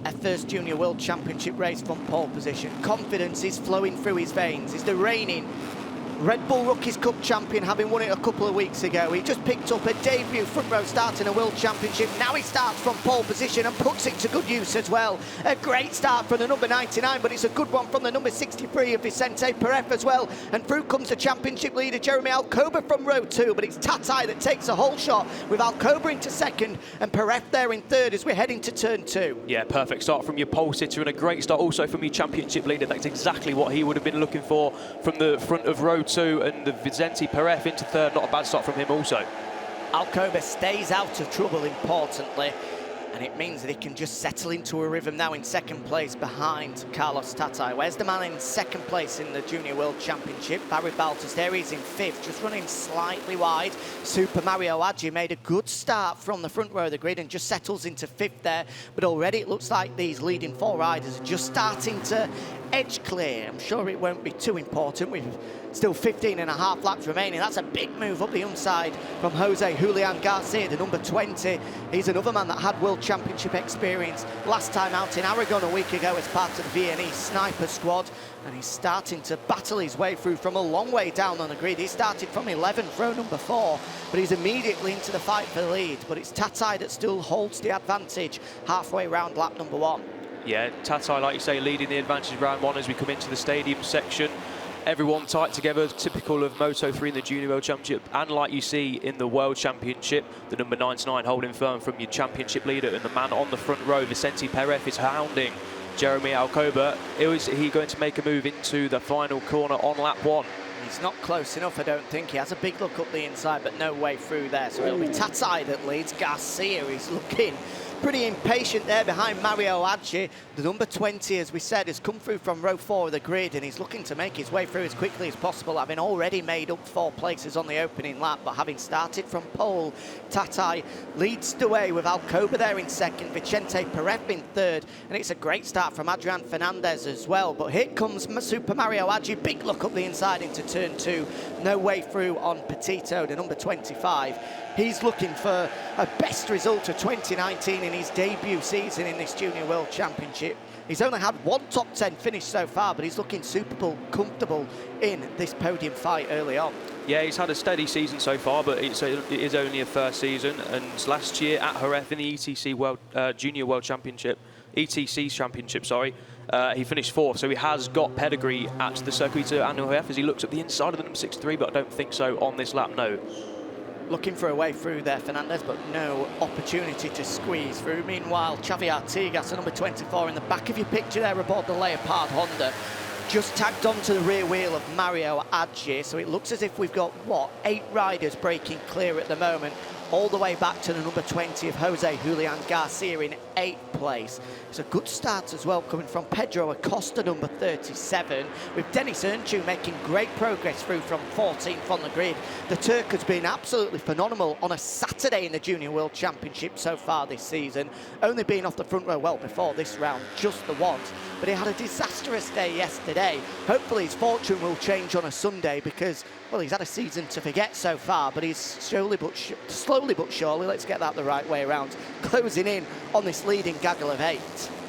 a first Junior World Championship race from pole position. Confidence is flowing through his veins. He's the reigning Red Bull Rookies Cup champion, having won it a couple of weeks ago. He just picked up a debut front row start in a World Championship. Now he starts from pole position and puts it to good use as well. A great start from the number 99, but it's a good one from the number 63 of Vicente Perez as well. And through comes the championship leader, Jeremy Alcoba from row 2, but it's Tatai that takes a whole shot with Alcoba into second and Perez there in third as we're heading to turn 2. Yeah, perfect start from your pole sitter and a great start also from your championship leader. That's exactly what he would have been looking for from the front of row 2, and the Vicente Perez into third. Not a bad start from him also. Alcoba stays out of trouble, importantly, and it means that he can just settle into a rhythm now in second place behind Carlos Tatai. Where's the man in second place in the Junior World Championship? Barry Baltus, there he's in fifth, just running slightly wide. Super Mario Adji made a good start from the front row of the grid and just settles into fifth there, but already it looks like these leading 4 riders are just starting to edge clear. I'm sure it won't be too important. We've still 15.5 laps remaining. That's a big move up the inside from Jose Julian Garcia, the number 20. He's another man that had World Championship experience last time out in Aragon a week ago as part of the VNE Sniper squad, and he's starting to battle his way through from a long way down on the grid. He started from 11th, row number 4, but he's immediately into the fight for the lead. But it's Tatai that still holds the advantage halfway round lap number 1. Yeah, Tatai, like you say, leading the advantage round 1 as we come into the stadium section. Everyone tight together, typical of Moto3 in the Junior World Championship, and like you see in the World Championship, the number 99 holding firm from your championship leader, and the man on the front row, Vicente Perez, is hounding Jeremy Alcoba. Is he going to make a move into the final corner on lap 1? He's not close enough, I don't think. He has a big look up the inside, but no way through there. So it'll be Tatai that leads. Garcia is looking pretty impatient there behind Mario Adji. The number 20, as we said, has come through from row 4 of the grid, and he's looking to make his way through as quickly as possible, having already made up 4 places on the opening lap. But having started from pole, Tatai leads the way with Alcoba there in second, Vicente Perez in third, and it's a great start from Adrian Fernandez as well. But here comes Super Mario Adji, big look up the inside into turn 2. No way through on Petito, the number 25. He's looking for a best result of 2019 in his debut season in this Junior World Championship. He's only had 1 top 10 finish so far, but he's looking super comfortable in this podium fight early on. Yeah, he's had a steady season so far, but it is only a first season. And last year at Jerez in the ETC World Junior World Championship, ETC's Championship, sorry, he finished 4th, so he has got pedigree at the Circuito and Jerez as he looks at the inside of the number 63, but I don't think so on this lap, no. Looking for a way through there, Fernandez, but no opportunity to squeeze through. Meanwhile, Xavi Artigas, the number 24, in the back of your picture there aboard the Leopard Honda, just tagged onto the rear wheel of Mario Adji. So it looks as if we've got, what, 8 riders breaking clear at the moment, all the way back to the number 20 of Jose Julian Garcia in 8th place. It's a good start as well coming from Pedro Acosta, number 37, with Denis Earnchu making great progress through from 14th on the grid. The Turk has been absolutely phenomenal on a Saturday in the Junior World Championship so far this season, only being off the front row well before this round, just the once, but he had a disastrous day yesterday. Hopefully his fortune will change on a Sunday because, well, he's had a season to forget so far, but he's slowly but surely, let's get that the right way around, closing in on this leading gaggle of 8.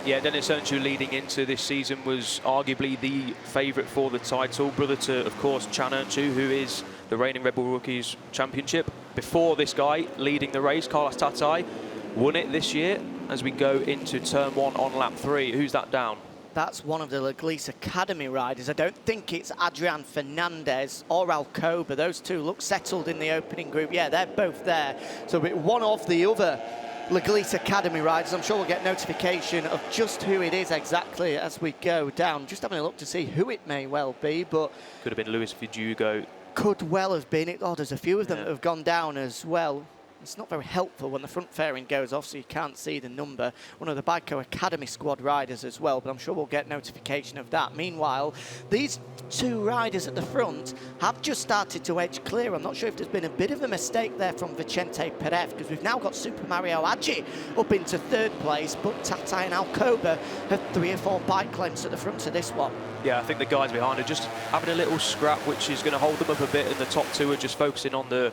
Yeah, Denis Earnchu leading into this season was arguably the favourite for the title, brother to, of course, Chan Earnchu, who is the reigning Red Bull Rookies Championship. Before this guy leading the race, Carlos Tatai, won it this year as we go into turn 1 on lap 3. Who's that down? That's one of the Leglis Academy riders. I don't think it's Adrian Fernandez or Alcoba. Those two look settled in the opening group. Yeah, they're both there. So one of the other Leglis Academy riders, I'm sure we'll get notification of just who it is exactly as we go down. Just having a look to see who it may well be, but... Could have been Luis Vidugo. Could well have been. Oh, there's a few of them that have gone down as well. It's not very helpful when the front fairing goes off, so you can't see the number. One of the Bico Academy squad riders as well, but I'm sure we'll get notification of that. Meanwhile, these 2 riders at the front have just started to edge clear. I'm not sure if there's been a bit of a mistake there from Vicente Perez, because we've now got Super Mario Adji up into 3rd place, but Tatai and Alcoba have 3 or 4 bike lengths at the front of this one. Yeah, I think the guys behind are just having a little scrap, which is going to hold them up a bit, and the top 2 are just focusing on the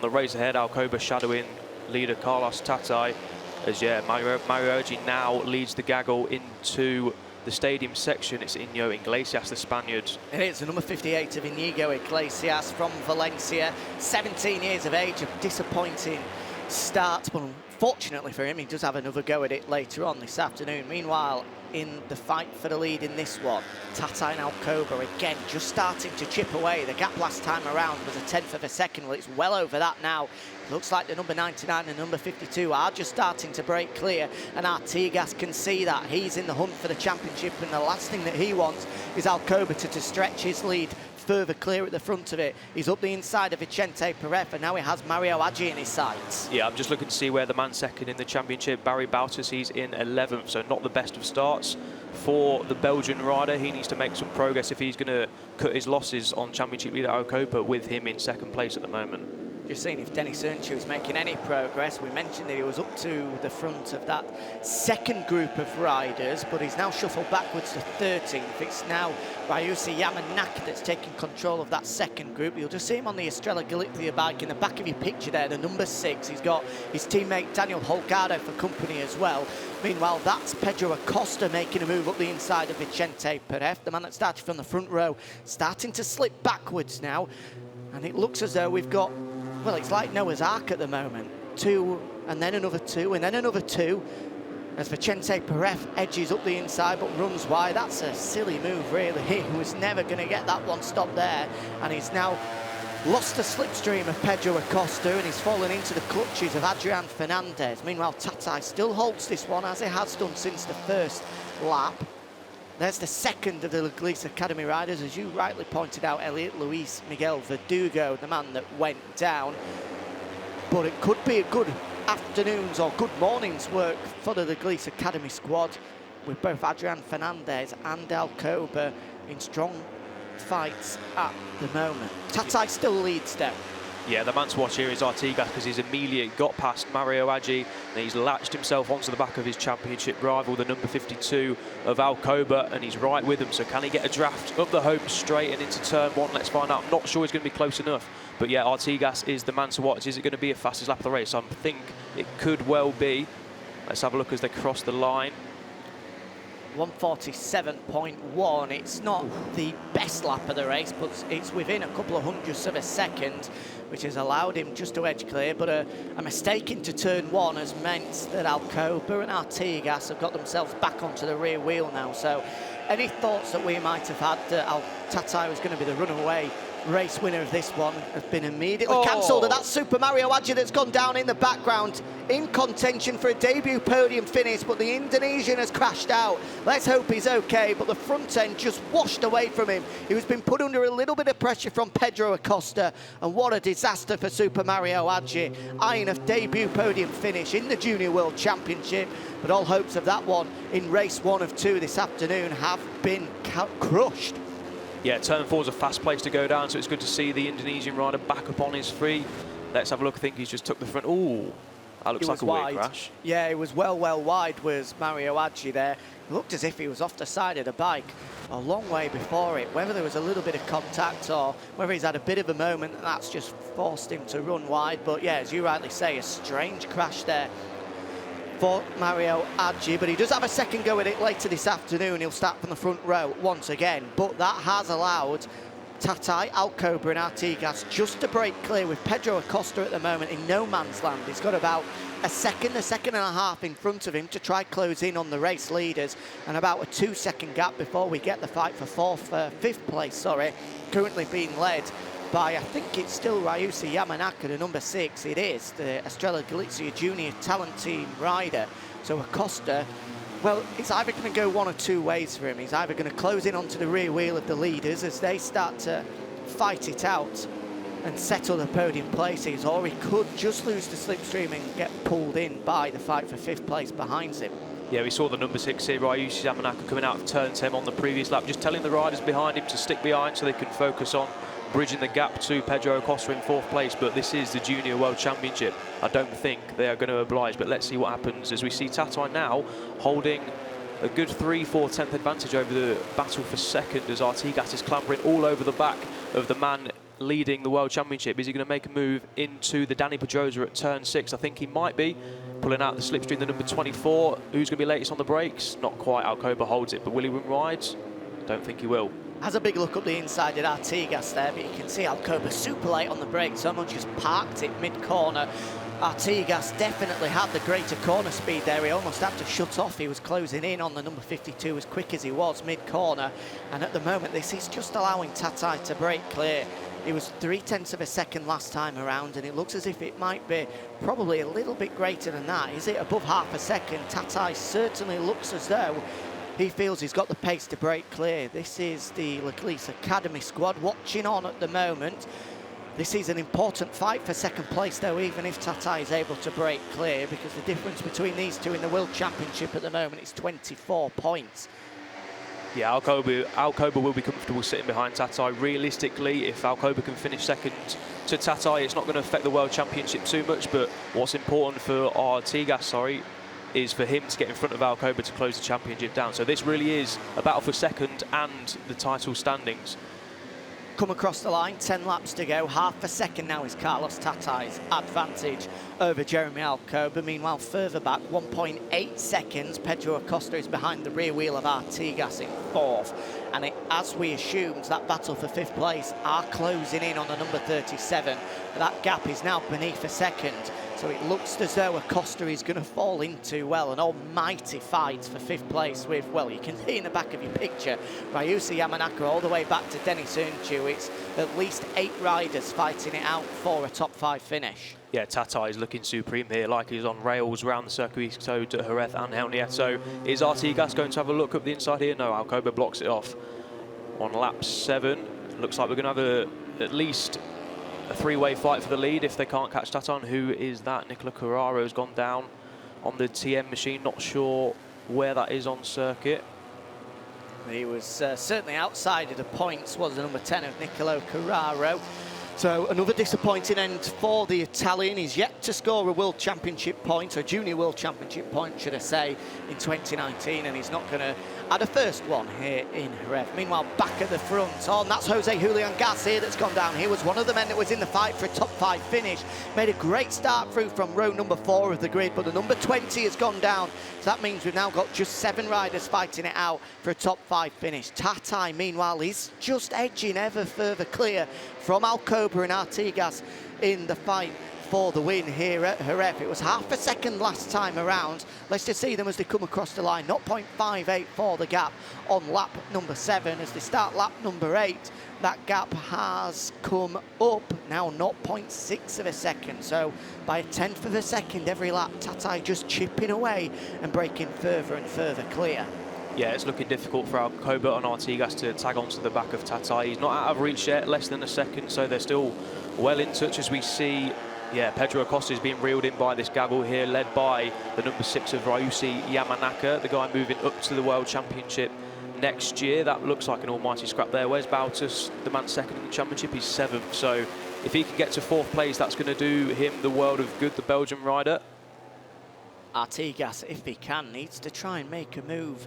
race ahead. Alcoba shadowing leader Carlos Tatai. As Mario Ogi now leads the gaggle into the stadium section. It's Iñigo Iglesias, the Spaniard. It is the number 58 of Iñigo Iglesias from Valencia. 17 years of age, a disappointing start, but unfortunately for him, he does have another go at it later on this afternoon. Meanwhile, in the fight for the lead in this one, Tata Alcoba again just starting to chip away. The gap last time around was a 1/10 of a second. Well, it's well over that now. Looks like the number 99 and number 52 are just starting to break clear, and Artigas can see that. He's in the hunt for the championship, and the last thing that he wants is Alcoba to stretch his lead further clear at the front of it. He's up the inside of Vicente Perez, and now he has Mario Agi in his sights. Yeah, I'm just looking to see where the man second in the championship, Barry Bautas, he's in 11th, so not the best of starts for the Belgian rider. He needs to make some progress if he's going to cut his losses on championship leader Alcoba, with him in second place at the moment. Just seeing if Denis Earnshaw is making any progress. We mentioned that he was up to the front of that second group of riders, but he's now shuffled backwards to 13th. It's now Ryusi Yamanaka that's taking control of that second group. You'll just see him on the Estrella Galicia bike in the back of your picture there, the number 6. He's got his teammate Daniel Holgado for company as well. Meanwhile, that's Pedro Acosta making a move up the inside of Vicente Perez, the man that started from the front row, starting to slip backwards now. And it looks as though we've got, well, it's like Noah's Ark at the moment. 2, and then another 2, and then another 2. As Vicente Perez edges up the inside but runs wide. That's a silly move, really. He was never going to get that one stopped there. And he's now lost the slipstream of Pedro Acosta, and he's fallen into the clutches of Adrian Fernandez. Meanwhile, Tata still holds this one, as he has done since the first lap. There's the second of the Leglise Academy riders, as you rightly pointed out, Elliot Luis Miguel Verdugo, the man that went down. But it could be a good afternoon's or good morning's work for the Leglise Academy squad, with both Adrian Fernandez and Alcoba in strong fights at the moment. Tatai still leads though. Yeah, the man to watch here is Artigas, because he's immediately got past Mario Agi and he's latched himself onto the back of his championship rival, the number 52 of Alcoba, and he's right with him. So can he get a draft up the home straight and into turn 1? Let's find out. I'm not sure he's going to be close enough. But yeah, Artigas is the man to watch. Is it going to be a fastest lap of the race? I think it could well be. Let's have a look as they cross the line. 147.1. It's not the best lap of the race, but it's within a couple of hundredths of a second, which has allowed him just to edge clear. But a mistake into turn 1 has meant that Alcoba and Artigas have got themselves back onto the rear wheel now. So any thoughts that we might have had that Tatai was going to be the runaway race winner of this one have been immediately cancelled, and that's Super Mario Agi that's gone down in the background, in contention for a debut podium finish, but the Indonesian has crashed out. Let's hope he's okay, but the front end just washed away from him. He was been put under a little bit of pressure from Pedro Acosta, and what a disaster for Super Mario Agi, eyeing a debut podium finish in the Junior World Championship, but all hopes of that one in race 1 of 2 this afternoon have been crushed. Yeah, turn 4 is a fast place to go down, so it's good to see the Indonesian rider back up on his feet. Let's have a look. I think he's just took the front. Ooh, that looks like a weird crash. Yeah, it was well wide was Mario Agi there. It looked as if he was off the side of the bike a long way before it. Whether there was a little bit of contact or whether he's had a bit of a moment, that's just forced him to run wide. But yeah, as you rightly say, a strange crash there for Mario Agi, but he does have a second go at it later this afternoon. He'll start from the front row once again, but that has allowed Tatai, Alcoba and Artigas just to break clear, with Pedro Acosta at the moment in no man's land. He's got about a second and a half in front of him to try close in on the race leaders, and about a 2-second gap before we get the fight for fifth place, currently being led by, I think it's still Ryusi Yamanaka, the number 6. It is the Estrella Galicia Junior Talent Team rider. So Acosta, well, it's either going to go one or two ways for him. He's either going to close in onto the rear wheel of the leaders as they start to fight it out and settle the podium places, or he could just lose the slipstream and get pulled in by the fight for 5th place behind him. Yeah, we saw the number 6 here, Ryushi Yamanaka, coming out of turn 10 on the previous lap, just telling the riders behind him to stick behind so they can focus on bridging the gap to Pedro Acosta in 4th place. But this is the Junior World Championship. I don't think they are going to oblige, but let's see what happens as we see Tatai now holding a good 3/4 advantage over the battle for second, as Artigas is clambering all over the back of the man leading the World Championship. Is he going to make a move into the Danny Pedrosa at turn 6? I think he might be. Pulling out the slipstream, the number 24. Who's going to be latest on the brakes? Not quite. Alcoba holds it, but will he win rides? Don't think he will. Has a big look up the inside at Artigas there, but you can see Alcoba super late on the brake. Someone just parked it mid-corner. Artigas definitely had the greater corner speed there. He almost had to shut off. He was closing in on the number 52 as quick as he was mid-corner. And at the moment, this is just allowing Tatai to break clear. He was 0.3 of a second last time around, and it looks as if it might be probably a little bit greater than that. Is it above half a second? Tatai certainly looks as though he feels he's got the pace to break clear. This is the Leclerc Academy squad watching on at the moment. This is an important fight for second place, though, even if Tatai is able to break clear, because the difference between these two in the World Championship at the moment is 24 points. Yeah, Alcoba will be comfortable sitting behind Tatai. Realistically, if Alcoba can finish second to Tatai, it's not going to affect the World Championship too much, but what's important for Artigas, is for him to get in front of Alcoba to close the championship down. So this really is a battle for second and the title standings. Come across the line, 10 laps to go. Half a second now is Carlos Tatai's advantage over Jeremy Alcoba. Meanwhile, further back, 1.8 seconds. Pedro Acosta is behind the rear wheel of Artigas in fourth. And as we assumed, that battle for fifth place are closing in on the number 37. That gap is now beneath a second. So it looks as though Acosta is going to fall into, well, an almighty fight for fifth place with, well, you can see in the back of your picture, Ryusa Yamanaka all the way back to Denis Unchu. It's at least 8 riders fighting it out for a top 5 finish. Yeah, Tatai is looking supreme here, like he's on rails around the Circuito to Jerez and El Nieto. Is Artigas going to have a look up the inside here? No, Alcoba blocks it off. On lap 7, looks like we're going to have at least a 3-way fight for the lead if they can't catch Tatai. Who is that? Nicola Carraro has gone down on the TM machine. Not sure where that is on circuit. He was certainly outside of the points, was the number 10 of Nicola Carraro. So another disappointing end for the Italian. He's yet to score a World Championship point, or Junior World Championship point, should I say, in 2019, and he's not going to add a first one here in Jerez. Meanwhile, back at the front, and that's Jose Julian Garcia that's gone down. He was one of the men that was in the fight for a top 5 finish. Made a great start through from row number 4 of the grid, but the number 20 has gone down. So that means we've now got just 7 riders fighting it out for a top 5 finish. Tatai, meanwhile, is just edging ever further clear from Alcoba and Artigas in the fight for the win here at Jerez. It was half a second last time around. Let's just see them as they come across the line. 0.58 for the gap on lap number 7. As they start lap number 8, that gap has come up now 0.6 of a second. So by a 1/10 of a second every lap, Tatai just chipping away and breaking further and further clear. Yeah, it's looking difficult for Alcoba and Artigas to tag onto the back of Tatai. He's not out of reach yet, less than a second, so they're still well in touch as we see. Yeah, Pedro Acosta is being reeled in by this gaggle here, led by the number 6 of Ryusa Yamanaka, the guy moving up to the World Championship next year. That looks like an almighty scrap there. Where's Bautas, the man second in the championship? He's 7th, so if he can get to 4th place, that's going to do him the world of good, the Belgian rider. Artigas, if he can, needs to try and make a move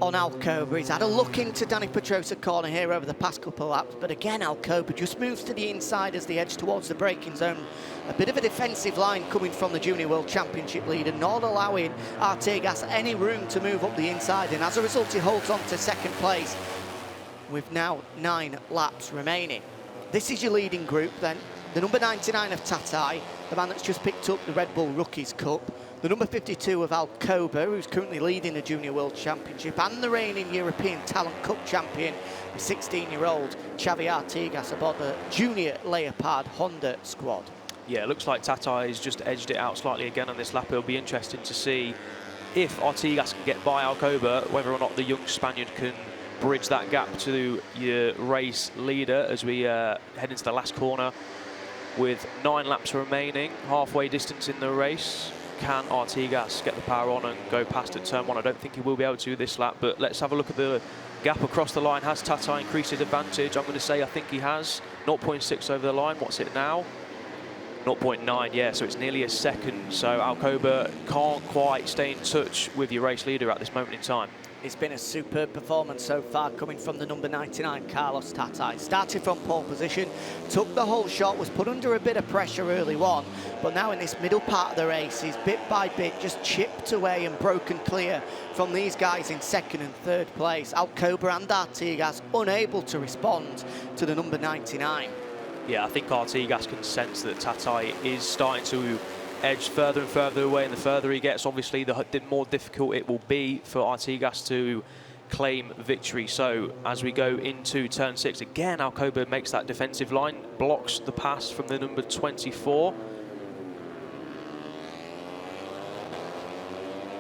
on Alcoba. He's had a look into Danny Pedrosa corner here over the past couple of laps, but again Alcoba just moves to the inside as they edge towards the braking zone. A bit of a defensive line coming from the Junior World Championship leader, not allowing Artigas any room to move up the inside, and as a result he holds on to second place with now 9 laps remaining. This is your leading group then. The number 99 of Tatai, the man that's just picked up the Red Bull Rookies Cup. The number 52 of Alcoba, who's currently leading the Junior World Championship, and the reigning European Talent Cup champion, the 16-year-old Xavi Artigas aboard the Junior Leopard Honda squad. Yeah, it looks like Tatai has just edged it out slightly again on this lap. It'll be interesting to see if Artigas can get by Alcoba, whether or not the young Spaniard can bridge that gap to your race leader as we head into the last corner with 9 laps remaining, halfway distance in the race. Can Artigas get the power on and go past at turn 1? I don't think he will be able to this lap, but let's have a look at the gap across the line. Has Tatai increased his advantage? I'm going to say I think he has. 0.6 over the line. What's it now? 0.9, yeah, so it's nearly a second. So Alcoba can't quite stay in touch with your race leader at this moment in time. It's been a superb performance so far coming from the number 99, Carlos Tatai. Started from pole position, took the whole shot, was put under a bit of pressure early on, but now in this middle part of the race, he's bit by bit just chipped away and broken clear from these guys in second and third place. Alcoba and Artigas unable to respond to the number 99. Yeah, I think Artigas can sense that Tatai is starting to edge further and further away, and the further he gets, obviously, the more difficult it will be for Artigas to claim victory. So as we go into turn 6, again, Alcoba makes that defensive line, blocks the pass from the number 24.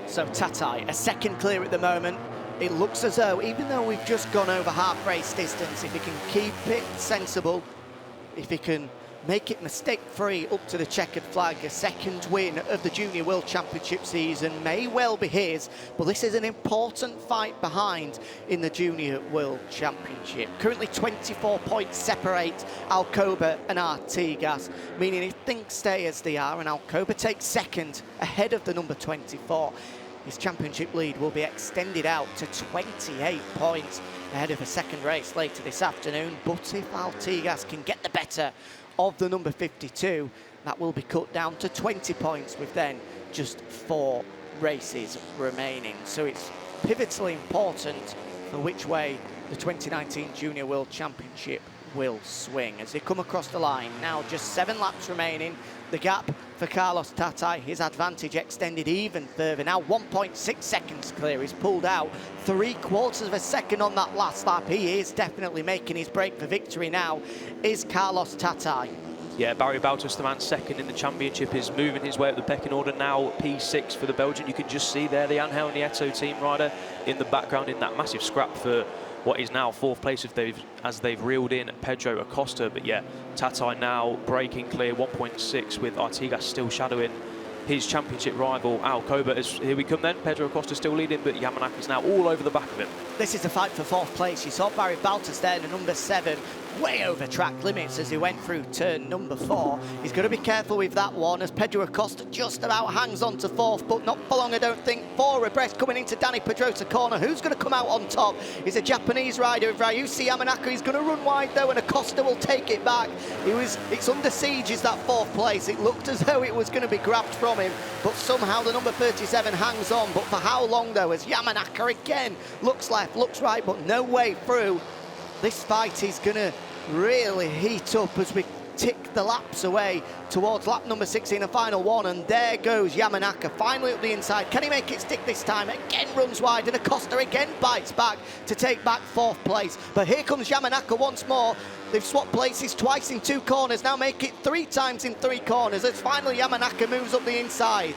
So Tatai, a second clear at the moment. It looks as though, even though we've just gone over half race distance, if he can keep it sensible, if he can make it mistake-free up to the checkered flag, a second win of the Junior World Championship season may well be his, but this is an important fight behind in the Junior World Championship. Currently 24 points separate Alcoba and Artigas, meaning if things stay as they are and Alcoba takes second ahead of the number 24, his championship lead will be extended out to 28 points ahead of a second race later this afternoon. But if Artigas can get the better of the number 52, that will be cut down to 20 points with then just 4 races remaining. So it's pivotally important for which way the 2019 Junior World Championship will swing as they come across the line. Now just 7 laps remaining. The gap for Carlos Tatai, his advantage extended even further. Now 1.6 seconds clear. He's pulled out 3/4 of a second on that last lap. He is definitely making his break for victory now, is Carlos Tatai. Yeah, Barry Baltus, the man second in the championship, is moving his way up the pecking order now. P6 for the Belgian. You can just see there the Angel Nieto team rider in the background in that massive scrap for what is now 4th place as they've reeled in Pedro Acosta. But yeah, Tatai now breaking clear, 1.6, with Artigas still shadowing his championship rival Alcoba. Here we come then, Pedro Acosta still leading, but Yamanaka's now all over the back of him. This is a fight for 4th place. You saw Barry Baltus there, the number 7, way over track limits as he went through turn number 4. He's got to be careful with that one as Pedro Acosta just about hangs on to 4th, but not for long, I don't think. 4 abreast coming into Danny Pedrosa corner. Who's going to come out on top is a Japanese rider, Ryusuke Yamanaka. He's going to run wide though, and Acosta will take it back. It's under siege, is that 4th place. It looked as though it was going to be grabbed from him, but somehow the number 37 hangs on. But for how long though, as Yamanaka again looks left, looks right, but no way through. This fight is going to really heat up as we tick the laps away towards lap number 16, a final one, and there goes Yamanaka finally up the inside. Can he make it stick this time? Again runs wide, and Acosta again bites back to take back 4th place. But here comes Yamanaka once more. They've swapped places twice in 2 corners, now make it 3 times in 3 corners as finally Yamanaka moves up the inside.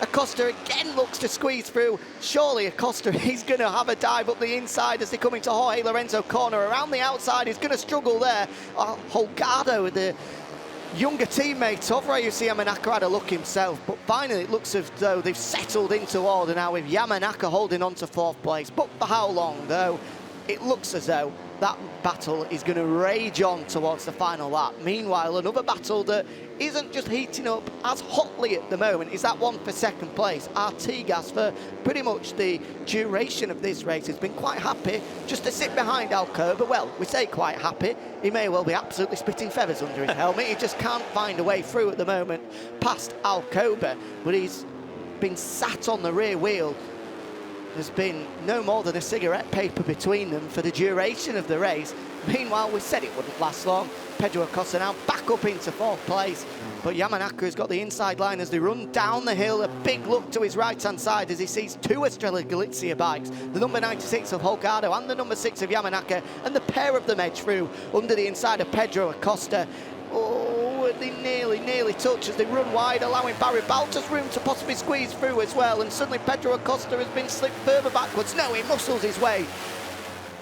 Acosta again looks to squeeze through. Surely Acosta, he's going to have a dive up the inside as they come into Jorge Lorenzo corner. Around the outside, he's going to struggle there. Holgado, the younger teammate of Ryusuke Yamanaka, had a look himself. But finally, it looks as though they've settled into order now with Yamanaka holding on to 4th place. But for how long, though? It looks as though that battle is going to rage on towards the final lap. Meanwhile, another battle that isn't just heating up as hotly at the moment is that one for 2nd place. Artigas, for pretty much the duration of this race, has been quite happy just to sit behind Alcoba. Well, we say quite happy. He may well be absolutely spitting feathers under his helmet. He just can't find a way through at the moment past Alcoba, but he's been sat on the rear wheel. There's been no more than a cigarette paper between them for the duration of the race. Meanwhile, we said it wouldn't last long. Pedro Acosta now back up into 4th place. But Yamanaka has got the inside line as they run down the hill. A big look to his right-hand side as he sees 2 Estrella Galicia bikes. The number 96 of Holgado and the number 6 of Yamanaka. And the pair of them edge through under the inside of Pedro Acosta. Oh, they nearly touch as they run wide, allowing Barry Baltus room to possibly squeeze through as well. And suddenly Pedro Acosta has been slipped further backwards. No, he muscles his way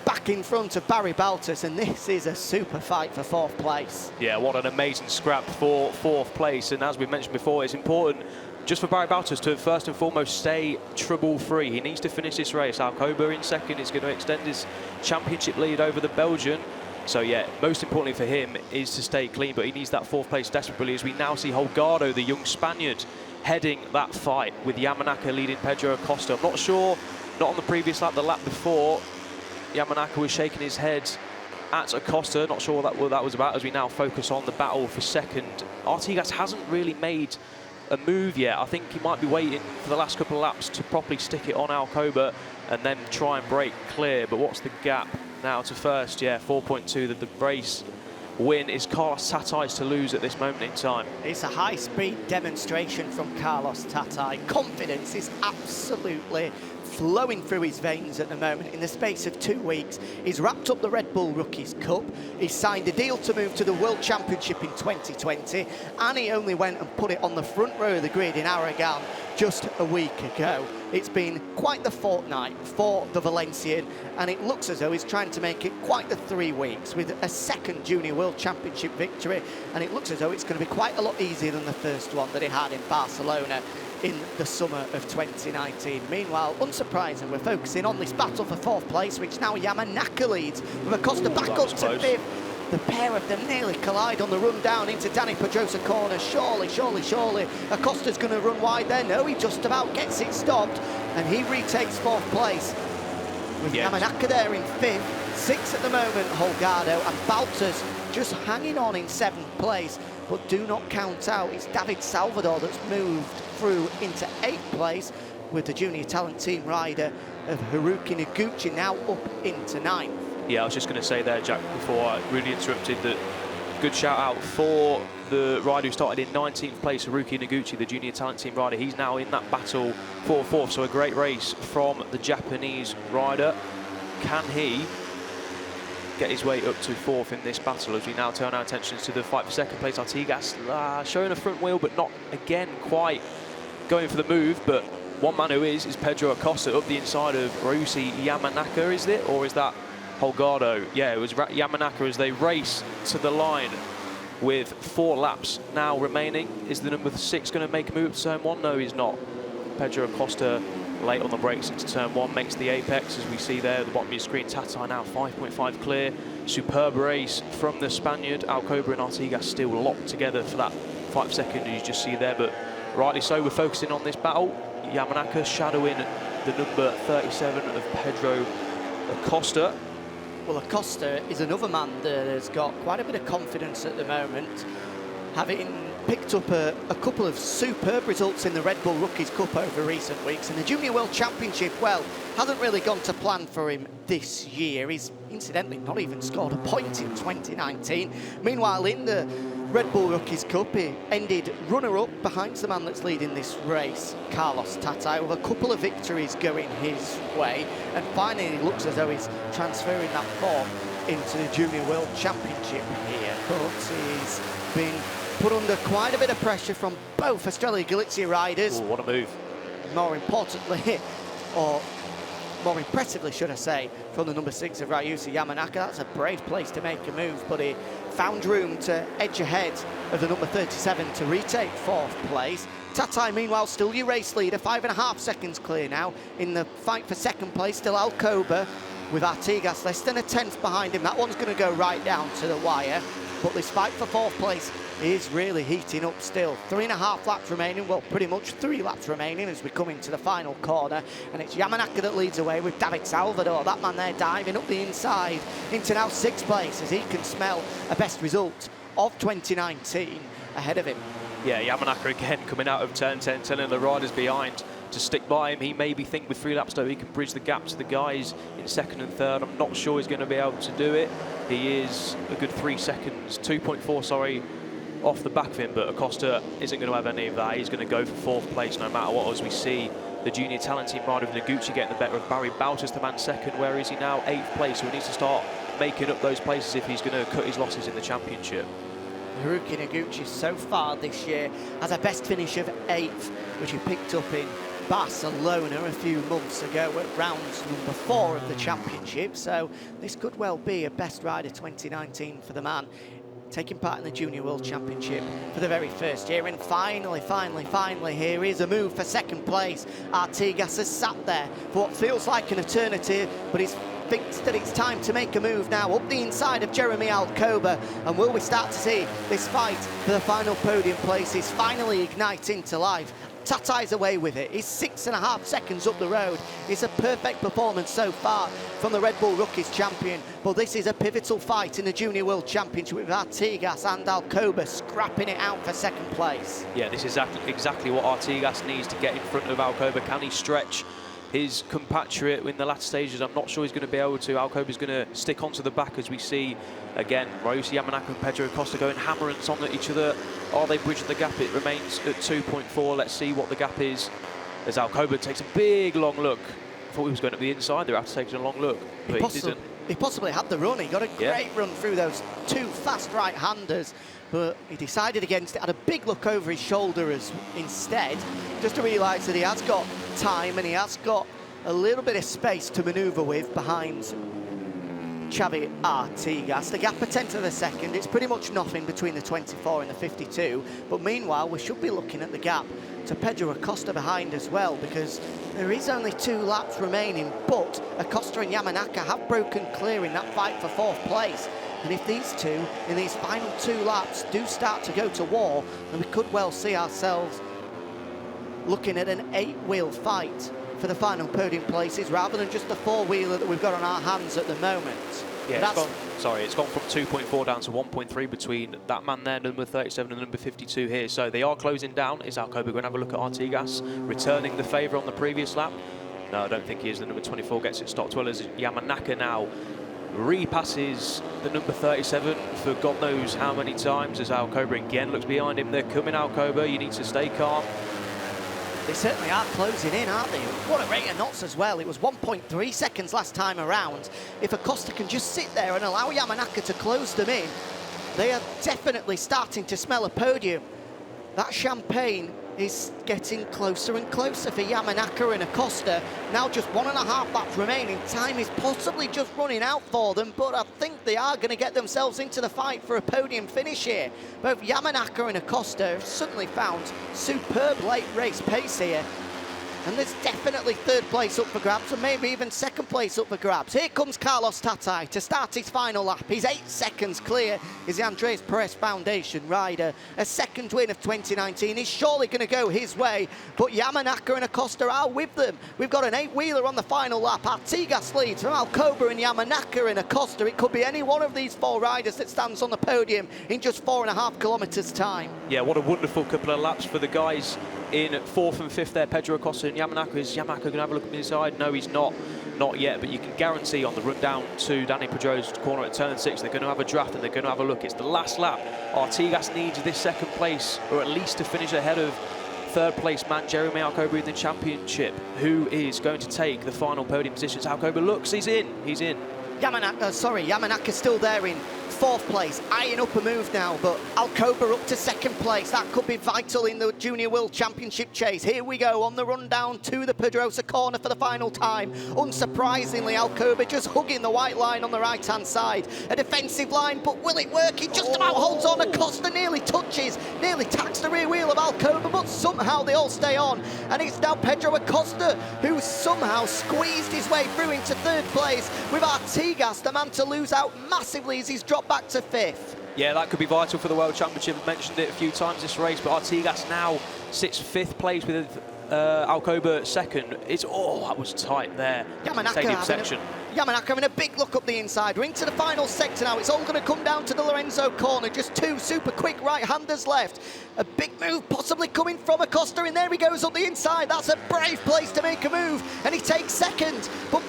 back in front of Barry Baltus, and this is a super fight for 4th place. Yeah, what an amazing scrap for 4th place. And as we mentioned before, it's important just for Barry Baltus to first and foremost stay trouble-free. He needs to finish this race. Alcoba in 2nd is going to extend his championship lead over the Belgian. So yeah, most importantly for him is to stay clean, but he needs that 4th place desperately as we now see Holgado, the young Spaniard, heading that fight with Yamanaka leading Pedro Acosta. I'm not sure Not on the previous lap, the lap before, Yamanaka was shaking his head at Acosta. Not sure what that was about, as we now focus on the battle for second. Artigas hasn't really made a move yet. I think he might be waiting for the last couple of laps to properly stick it on Alcoba and then try and break clear. But what's the gap now to first? Yeah, 4.2. The race win is Carlos Tatai's to lose at this moment in time. It's a high-speed demonstration from Carlos Tatai. Confidence is absolutely flowing through his veins at the moment. In the space of 2 weeks, he's wrapped up the Red Bull Rookies Cup, he's signed a deal to move to the World Championship in 2020, and he only went and put it on the front row of the grid in Aragon just a week ago. It's been quite the fortnight for the Valencian, and it looks as though he's trying to make it quite the 3 weeks with a second Junior World Championship victory, and it looks as though it's going to be quite a lot easier than the first one that he had in Barcelona in the summer of 2019. Meanwhile, unsurprisingly, we're focusing on this battle for 4th place, which now Yamanaka leads, with Acosta back up to 5th. The pair of them nearly collide on the run down into Dani Pedrosa corner. Surely, surely, surely Acosta's going to run wide there. No, he just about gets it stopped, and he retakes 4th place with Yamanaka there in 5th. 6th at the moment, Holgado, and Baltas just hanging on in 7th place. But do not count out, it's David Salvador that's moved through into 8th place, with the junior talent team rider of Haruki Noguchi now up into 9th. Yeah, I was just going to say there, Jack, before I really interrupted, that good shout out for the rider who started in 19th place, Haruki Noguchi, the junior talent team rider. He's now in that battle for 4th, so a great race from the Japanese rider. Can he get his way up to 4th in this battle, as we now turn our attentions to the fight for 2nd place? Artigas showing a front wheel, but not again quite going for the move. But one man who is Pedro Acosta up the inside of Ryusi Yamanaka, is it? Or is that Holgado? Yeah, it was Yamanaka as they race to the line with 4 laps now remaining. Is the number 6 going to make a move to turn 1? No, he's not. Pedro Acosta late on the brakes into turn 1, makes the apex, as we see there at the bottom of your screen. Tatai now 5.5 clear. Superb race from the Spaniard. Alcoba and Artigas still locked together for that 5 second, as you just see there, but rightly so, we're focusing on this battle. Yamanaka shadowing the number 37 of Pedro Acosta. Well, Acosta is another man that has got quite a bit of confidence at the moment, having picked up a couple of superb results in the Red Bull Rookies Cup over recent weeks. And the Junior World Championship, well, hasn't really gone to plan for him this year. He's incidentally not even scored a point in 2019. Meanwhile, in the Red Bull Rookies Cup, he ended runner-up behind the man that's leading this race, Carlos Tatai, with a couple of victories going his way. And finally, it looks as though he's transferring that form into the Junior World Championship here. But he's been put under quite a bit of pressure from both Estrella Galicia riders. Ooh, what a move. More importantly, or more impressively, should I say, from the number 6 of Ryusi Yamanaka. That's a brave place to make a move, but he found room to edge ahead of the number 37 to retake 4th place. Tatai, meanwhile, still your race leader, 5.5 seconds clear now. In the fight for 2nd place, still Alcoba, with Artigas less than a 10th behind him. That one's going to go right down to the wire. But this fight for 4th place is really heating up still. 3.5 laps remaining, well, pretty much 3 laps remaining as we come into the final corner. And it's Yamanaka that leads away with David Salvador, that man there diving up the inside into now 6th place, as he can smell a best result of 2019 ahead of him. Yeah, Yamanaka again coming out of turn 10, telling the riders behind to stick by him. He maybe think with 3 laps though he can bridge the gap to the guys in 2nd and 3rd. I'm not sure he's going to be able to do it. He is a good 3 seconds, 2.4, sorry, off the back of him, but Acosta isn't going to have any of that. He's going to go for 4th place no matter what, as we see the junior talent team rider of Noguchi getting the better of Barry Baltas, the man 2nd. Where is he now? 8th place, so he needs to start making up those places if he's going to cut his losses in the championship. Haruki Noguchi so far this year has a best finish of 8th, which he picked up in Barcelona a few months ago at round number 4 of the championship. So this could well be a best rider 2019 for the man, taking part in the Junior World Championship for the very first year. And finally, here is a move for 2nd place. Artigas has sat there for what feels like an eternity, but he's thinks that it's time to make a move now up the inside of Jeremy Alcoba. And will we start to see this fight for the final podium places finally ignite into life? Tatai's away with it. He's 6.5 seconds up the road. It's a perfect performance so far from the Red Bull Rookies champion. But this is a pivotal fight in the Junior World Championship with Artigas and Alcoba scrapping it out for second place. Yeah, this is exactly what Artigas needs to get in front of Alcoba. Can he stretch his compatriot in the latter stages? I'm not sure he's going to be able to. Alcoba's going to stick onto the back as we see, again, Ryusi Yamanaka and Pedro Acosta going hammering on at each other. Are they bridging the gap? It remains at 2.4. Let's see what the gap is as Alcoba takes a big, long look. Thought he was going to the inside there after taking a long look, but he didn't. He possibly had the run. He got a great run through those two fast right-handers, but he decided against it, had a big look over his shoulder instead, just to realise that he has got time and he has got a little bit of space to manoeuvre with behind Xavi Artigas. The gap a tenth of a second, it's pretty much nothing between the 24 and the 52, but meanwhile we should be looking at the gap to Pedro Acosta behind as well, because there is only 2 laps remaining, but Acosta and Yamanaka have broken clear in that fight for 4th place. And if these two, in these final 2 laps, do start to go to war, then we could well see ourselves looking at an 8-wheel fight for the final podium places, rather than just the 4-wheeler that we've got on our hands at the moment. Yeah, it's gone from 2.4 down to 1.3 between that man there, number 37, and number 52 here. So they are closing down. Is Alcoba going to have a look at Artigas, returning the favour on the previous lap? No, I don't think he is. The number 24 gets it stopped well as Yamanaka now repasses the number 37 for God knows how many times, as Alcoba again looks behind him. They're coming, Alcoba. You need to stay calm. They certainly are closing in, aren't they? What a rate of knots as well. It was 1.3 seconds last time around. If Acosta can just sit there and allow Yamanaka to close them in, they are definitely starting to smell a podium. That champagne is getting closer and closer for Yamanaka and Acosta. Now just 1.5 laps remaining. Time is possibly just running out for them, but I think they are going to get themselves into the fight for a podium finish here. Both Yamanaka and Acosta have suddenly found superb late race pace here. And there's definitely 3rd place up for grabs, and maybe even 2nd place up for grabs. Here comes Carlos Tatai to start his final lap. He's 8 seconds clear. Is the Andreas Perez Foundation rider. A 2nd win of 2019 is surely going to go his way, but Yamanaka and Acosta are with them. We've got an 8-wheeler on the final lap. Artigas leads from Alcoba and Yamanaka and Acosta. It could be any one of these 4 riders that stands on the podium in just 4.5 kilometres time. Yeah, what a wonderful couple of laps for the guys in 4th and 5th there, Pedro Acosta and Yamanaka. Is Yamanaka going to have a look at the inside? No, he's not yet, but you can guarantee on the run down to Danny Pedro's corner at turn 6, they're going to have a draft and they're going to have a look. It's the last lap. Artigas needs this 2nd place, or at least to finish ahead of 3rd place man Jeremy Alcoba in the championship, who is going to take the final podium positions. Alcoba looks, he's in. Yamanaka's still there in 4th place, eyeing up a move now, but Alcoba up to 2nd place. That could be vital in the Junior World Championship chase. Here we go on the run down to the Pedrosa corner for the final time. Unsurprisingly, Alcoba just hugging the white line on the right-hand side. A defensive line, but will it work? He just about holds on. Acosta nearly tacks the rear wheel of Alcoba, but somehow they all stay on. And it's now Pedro Acosta who somehow squeezed his way through into 3rd place, with Artigas, the man to lose out massively as he's dropped back to 5th. Yeah, that could be vital for the World Championship. I've mentioned it a few times this race, but Artigas now sits 5th place with Alcoba 2nd. That was tight there. Yamanaka having a big look up the inside. We're into the final sector now. It's all going to come down to the Lorenzo corner. Just 2 super quick right-handers left. A big move possibly coming from Acosta, and there he goes up the inside. That's a brave place to make a move, and he takes 2nd. But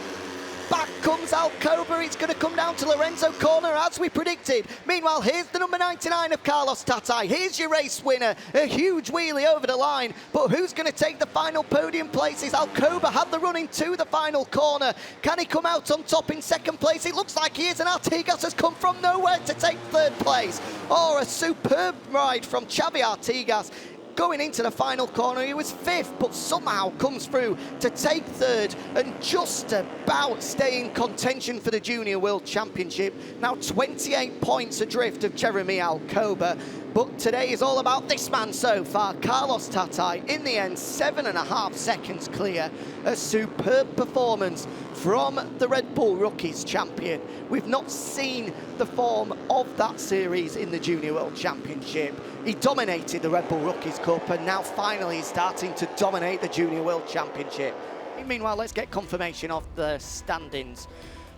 back comes Alcoba. It's going to come down to Lorenzo corner as we predicted. Meanwhile, here's the number 99 of Carlos Tatai. Here's your race winner. A huge wheelie over the line. But who's going to take the final podium places? Alcoba had the run into the final corner. Can he come out on top in 2nd place? It looks like he is, and Artigas has come from nowhere to take 3rd place. A superb ride from Xavi Artigas. Going into the final corner, he was 5th, but somehow comes through to take 3rd and just about stay in contention for the Junior World Championship. Now 28 points adrift of Jeremy Alcoba. But today is all about this man so far, Carlos Tatai. In the end, 7.5 seconds clear. A superb performance from the Red Bull Rookies champion. We've not seen the form of that series in the Junior World Championship. He dominated the Red Bull Rookies Cup, and now finally he's starting to dominate the Junior World Championship. Meanwhile, let's get confirmation of the standings.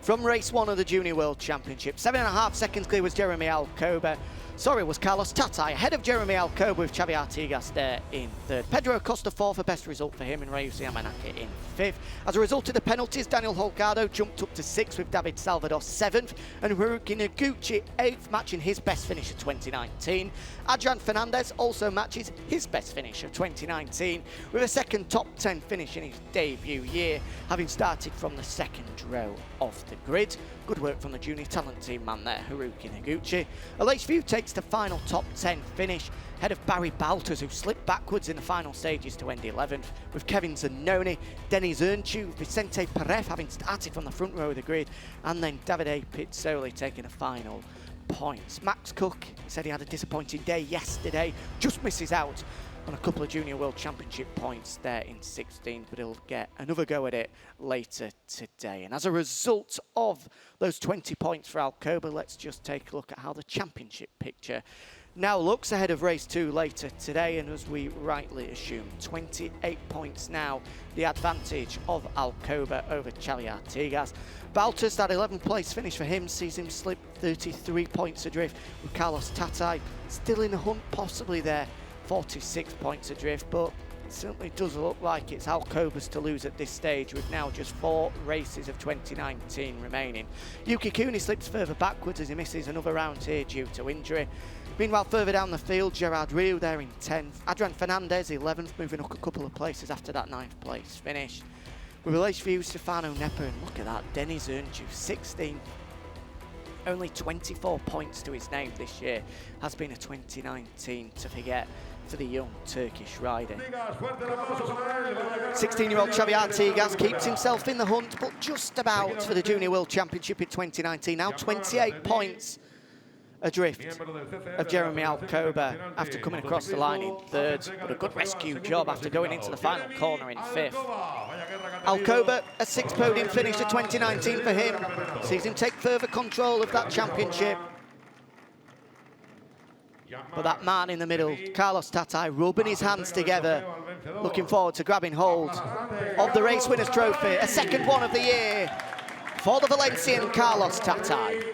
From race 1 of the Junior World Championship, 7.5 seconds clear was Jeremy Alcoba. Was Carlos Tatai ahead of Jeremy Alcoba, with Xavi Artigas there in 3rd. Pedro Acosta 4th, a best result for him, and Reyusi Amanaki in 5th. As a result of the penalties, Daniel Holgado jumped up to 6th, with David Salvador 7th, and Haruki Noguchi 8th, matching his best finish of 2019. Adrian Fernandez also matches his best finish of 2019, with a second top 10 finish in his debut year, having started from the 2nd row of the grid. Good work from the junior talent team man there, Haruki Noguchi. Aleix View takes the final top 10 finish, ahead of Barry Balters, who slipped backwards in the final stages to end 11th, with Kevin Zanoni, Denis Ernchu, Vicente Perez having started from the front row of the grid, and then Davide Pizzoli taking the final points. Max Cook said he had a disappointing day yesterday, just misses out on a couple of Junior World Championship points there in 16th, but he'll get another go at it later today. And as a result of those 20 points for Alcoba, let's just take a look at how the championship picture now looks ahead of race 2 later today. And as we rightly assume, 28 points now, the advantage of Alcoba over Xavi Artigas. Baltus, that 11th place finish for him, sees him slip 33 points adrift, with Carlos Tatai still in the hunt, possibly there, 46 points adrift, but it certainly does look like it's Alcoba's to lose at this stage, with now just 4 races of 2019 remaining. Yuki Kuni slips further backwards as he misses another round here due to injury. Meanwhile, further down the field, Gerard Riou there in 10th. Adrian Fernandez, 11th, moving up a couple of places after that 9th place finish. With Aleix View, Stefano Nepa, and look at that, Denis Ernchu, 16th. Only 24 points to his name this year. Has been a 2019 to forget for the young Turkish rider. 16-year-old Xavi Artigas keeps himself in the hunt, but just about for the Junior World Championship in 2019. Now 28 points adrift of Jeremy Alcoba after coming across the line in 3rd, but a good rescue job after going into the final corner in 5th. Alcoba, a 6th podium finish of 2019 for him, sees him take further control of that championship. But that man in the middle, Carlos Tatai, rubbing his hands together, looking forward to grabbing hold of the Race Winners' Trophy, a 2nd one of the year for the Valencian Carlos Tatai.